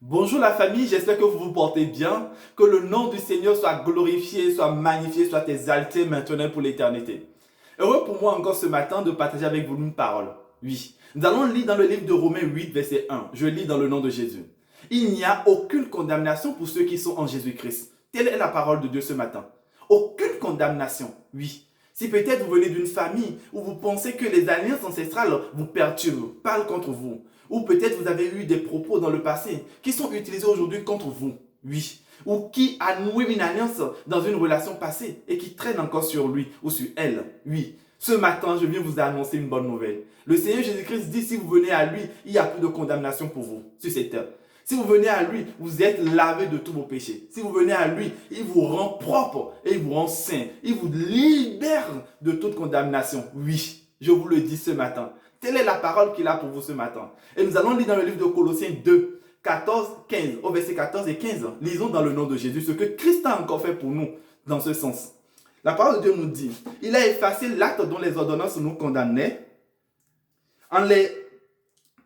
Bonjour la famille, j'espère que vous vous portez bien, que le nom du Seigneur soit glorifié, soit magnifié, soit exalté maintenant pour l'éternité. Heureux pour moi encore ce matin de partager avec vous une parole. Oui, nous allons lire dans le livre de Romains 8, verset 1. Je lis dans le nom de Jésus. Il n'y a aucune condamnation pour ceux qui sont en Jésus-Christ. Telle est la parole de Dieu ce matin. Aucune condamnation, oui. Si peut-être vous venez d'une famille où vous pensez que les alliances ancestrales vous perturbent, parlent contre vous, ou peut-être vous avez eu des propos dans le passé qui sont utilisés aujourd'hui contre vous, oui, ou qui a noué une alliance dans une relation passée et qui traîne encore sur lui ou sur elle, oui. Ce matin, je viens vous annoncer une bonne nouvelle. Le Seigneur Jésus-Christ dit, si vous venez à lui, il n'y a plus de condamnation pour vous sur cette terre. Si vous venez à lui, vous êtes lavé de tous vos péchés. Si vous venez à lui, il vous rend propre et il vous rend saint. Il vous libère de toute condamnation. Oui, je vous le dis ce matin. Telle est la parole qu'il a pour vous ce matin. Et nous allons lire dans le livre de Colossiens 2, 14, 15, au verset 14 et 15. Lisons dans le nom de Jésus ce que Christ a encore fait pour nous dans ce sens. La parole de Dieu nous dit, il a effacé l'acte dont les ordonnances nous condamnaient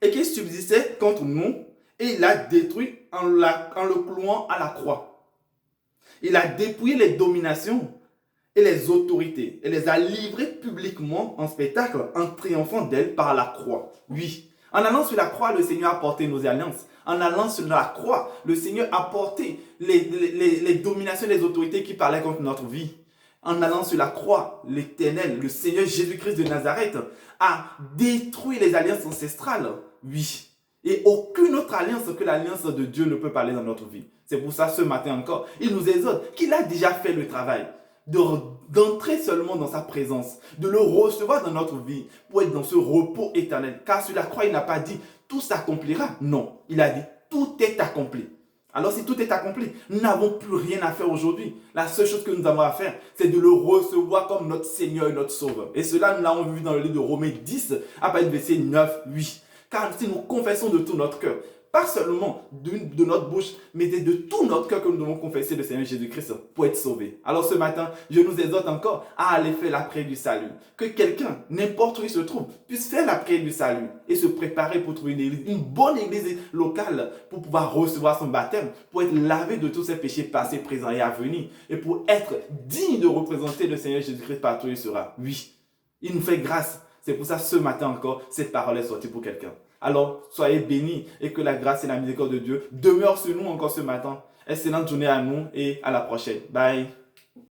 et qui subsistait contre nous, et il l'a détruit en le clouant à la croix. Il a dépouillé les dominations et les autorités et les a livrées publiquement en spectacle en triomphant d'elles par la croix. Oui, en allant sur la croix, le Seigneur a porté nos alliances. En allant sur la croix, le Seigneur a porté les dominations et les autorités qui parlaient contre notre vie. En allant sur la croix, l'Éternel, le Seigneur Jésus-Christ de Nazareth, a détruit les alliances ancestrales. Oui. Et aucune autre alliance que l'alliance de Dieu ne peut parler dans notre vie. C'est pour ça, ce matin encore, il nous exhorte qu'il a déjà fait le travail d'entrer seulement dans sa présence, de le recevoir dans notre vie pour être dans ce repos éternel. Car sur la croix, il n'a pas dit tout s'accomplira. Non, il a dit tout est accompli. Alors si tout est accompli, nous n'avons plus rien à faire aujourd'hui. La seule chose que nous avons à faire, c'est de le recevoir comme notre Seigneur et notre Sauveur. Et cela, nous l'avons vu dans le livre de Romains 10, à partir du verset 9, 8. Car si nous confessons de tout notre cœur, pas seulement de notre bouche, mais de tout notre cœur que nous devons confesser le Seigneur Jésus-Christ pour être sauvés. Alors ce matin, je nous exhorte encore à aller faire la prière du salut. Que quelqu'un, n'importe où il se trouve, puisse faire la prière du salut et se préparer pour trouver une bonne église locale pour pouvoir recevoir son baptême, pour être lavé de tous ses péchés passés, présents et à venir, et pour être digne de représenter le Seigneur Jésus-Christ partout où il sera. Oui, il nous fait grâce. C'est pour ça, ce matin encore, cette parole est sortie pour quelqu'un. Alors, soyez bénis et que la grâce et la miséricorde de Dieu demeurent sur nous encore ce matin. Excellente journée à nous et à la prochaine. Bye.